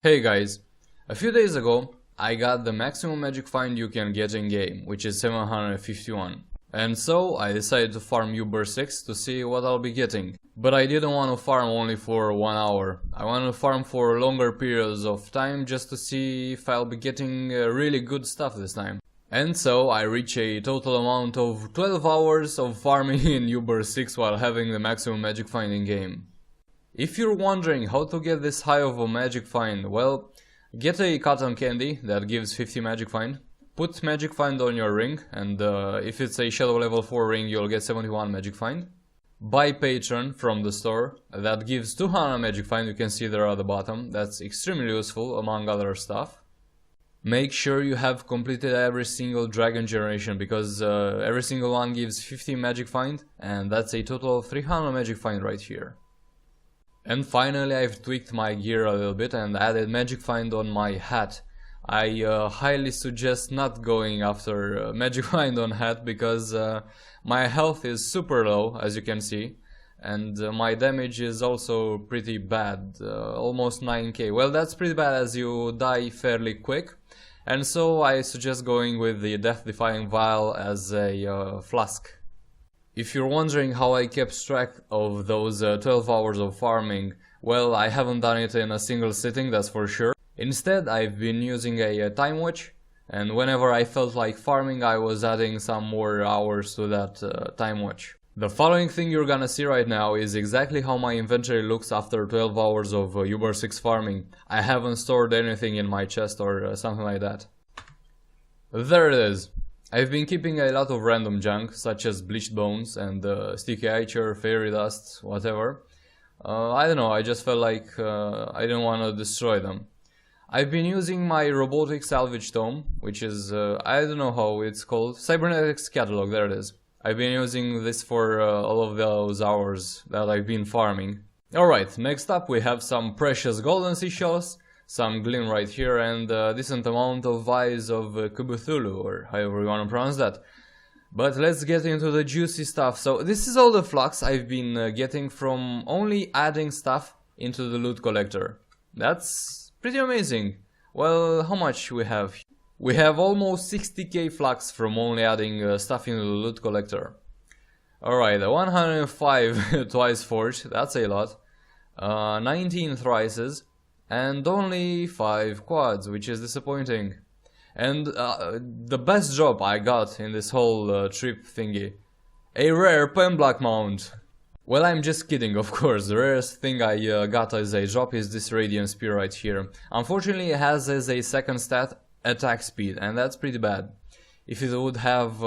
Hey guys, a few days ago I got the maximum magic find you can get in game, which is 751. And so I decided to farm Uber 6 to see what I'll be getting. But I didn't want to farm only for 1 hour. I wanted to farm for longer periods of time just to see if I'll be getting really good stuff this time. And so I reached a total amount of 12 hours of farming in Uber 6 while having the maximum magic find in game. If you're wondering how to get this high of a magic find, well, get a cotton candy that gives 50 magic find, put magic find on your ring, and if it's a shadow level 4 ring you'll get 71 magic find. Buy patron from the store, that gives 200 magic find, you can see there at the bottom, that's extremely useful among other stuff. Make sure you have completed every single dragon generation, because every single one gives 50 magic find, and that's a total of 300 magic find right here. And finally I've tweaked my gear a little bit and added magic find on my hat. I highly suggest not going after magic find on hat, because my health is super low, as you can see, and my damage is also pretty bad, almost 9k. Well, that's pretty bad as you die fairly quick, and so I suggest going with the death defying vial as a flask. If you're wondering how I kept track of those 12 hours of farming, well, I haven't done it in a single sitting, that's for sure. Instead, I've been using a time watch, and whenever I felt like farming, I was adding some more hours to that time watch. The following thing you're gonna see right now is exactly how my inventory looks after 12 hours of Uber 6 farming. I haven't stored anything in my chest or something like that. There it is. I've been keeping a lot of random junk, such as bleached bones and sticky ichor, fairy dust, whatever. I don't know, I just felt like I didn't want to destroy them. I've been using my robotic salvage tome, which is, I don't know how it's called, cybernetics catalog, there it is. I've been using this for all of those hours that I've been farming. Alright, next up we have some precious golden seashells, some glim right here, and a decent amount of eyes of Cthulhu, or however you want to pronounce that. But let's get into the juicy stuff. So this is all the flux I've been getting from only adding stuff into the loot collector. That's pretty amazing. Well, how much we have? We have almost 60k flux from only adding stuff into the loot collector. Alright, 105 twice forged, that's a lot. 19 thrices. And only 5 quads, which is disappointing. And the best drop I got in this whole trip thingy, a rare pen block mount. Well, I'm just kidding, of course. The rarest thing I got as a drop is this Radiance spear right here. Unfortunately, it has as a second stat attack speed, and that's pretty bad. If it would have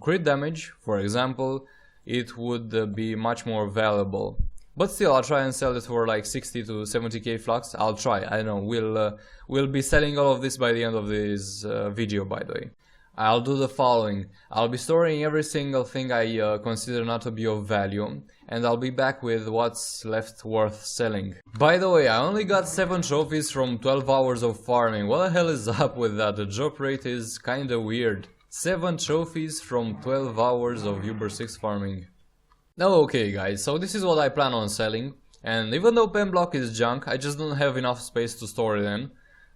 crit damage, for example, it would be much more valuable. But still, I'll try and sell it for like 60 to 70k flux. I'll try, I don't know, we'll be selling all of this by the end of this video, by the way. I'll do the following. I'll be storing every single thing I consider not to be of value, and I'll be back with what's left worth selling. By the way, I only got 7 trophies from 12 hours of farming. What the hell is up with that? The drop rate is kinda weird. 7 trophies from 12 hours of Uber 6 farming. Okay guys, so this is what I plan on selling, and even though pen block is junk, I just don't have enough space to store it in,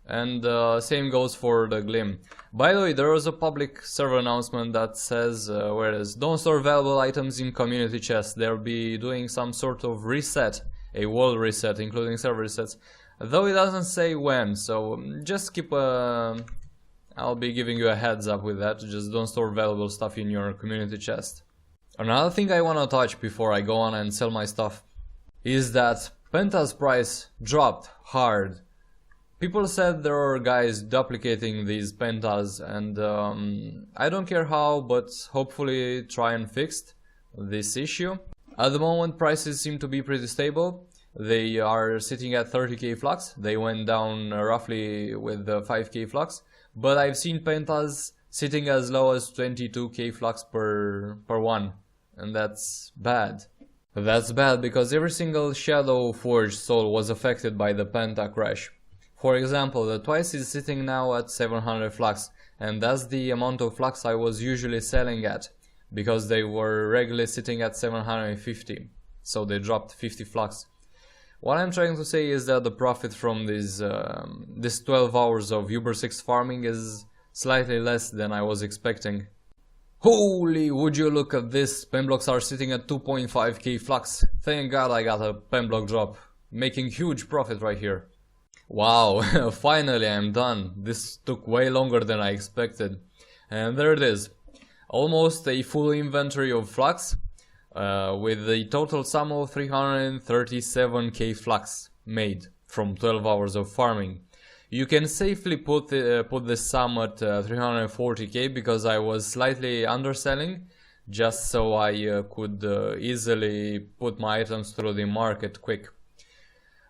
and same goes for the glim. By the way, there was a public server announcement that says, whereas don't store valuable items in community chests, they'll be doing some sort of reset, a world reset, including server resets, though it doesn't say when, so just keep I'll be giving you a heads up with that, just don't store valuable stuff in your community chest. Another thing I wanna touch before I go on and sell my stuff is that Pentas price dropped hard. People said there are guys duplicating these Pentas, and I don't care how, but hopefully try and fix this issue. At the moment prices seem to be pretty stable. They are sitting at 30k flux, they went down roughly with 5k flux, but I've seen Pentas sitting as low as 22k flux per one. And that's bad. That's bad because every single Shadow Forged soul was affected by the Penta crash. For example, the Twice is sitting now at 700 flux, and that's the amount of flux I was usually selling at, because they were regularly sitting at 750, so they dropped 50 flux. What I'm trying to say is that the profit from this 12 hours of Uber 6 farming is slightly less than I was expecting. Holy, would you look at this, pen blocks are sitting at 2.5k flux. Thank god I got a pen block drop, making huge profit right here. Wow, finally I'm done. This took way longer than I expected. And there it is. Almost a full inventory of flux, with a total sum of 337k flux made from 12 hours of farming. You can safely put this sum at 340k because I was slightly underselling, just so I could easily put my items through the market quick.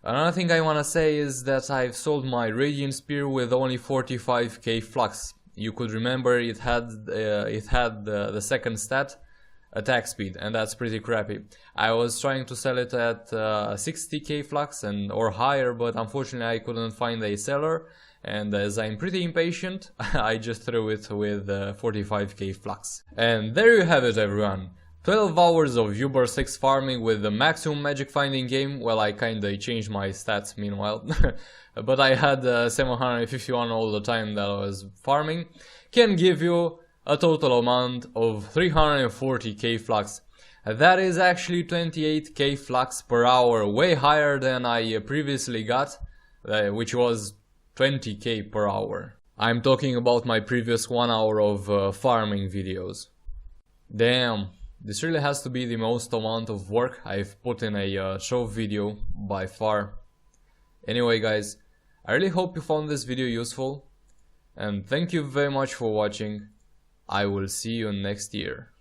Another thing I wanna say is that I've sold my Radiant Spear with only 45k flux. You could remember it had the second stat, attack speed, and that's pretty crappy. I was trying to sell it at 60k flux or higher, but unfortunately I couldn't find a seller, and as I'm pretty impatient, I just threw it with 45k flux. And there you have it, everyone. 12 hours of Uber 6 farming with the maximum magic finding game. Well, I kinda changed my stats meanwhile, but I had 751 all the time that I was farming. Can give you a total amount of 340k flux. That is actually 28k flux per hour, way higher than I previously got, which was 20k per hour. I'm talking about my previous 1 hour of farming videos. Damn. This really has to be the most amount of work I've put in a show video by far. Anyway guys, I really hope you found this video useful, and thank you very much for watching. I will see you next year.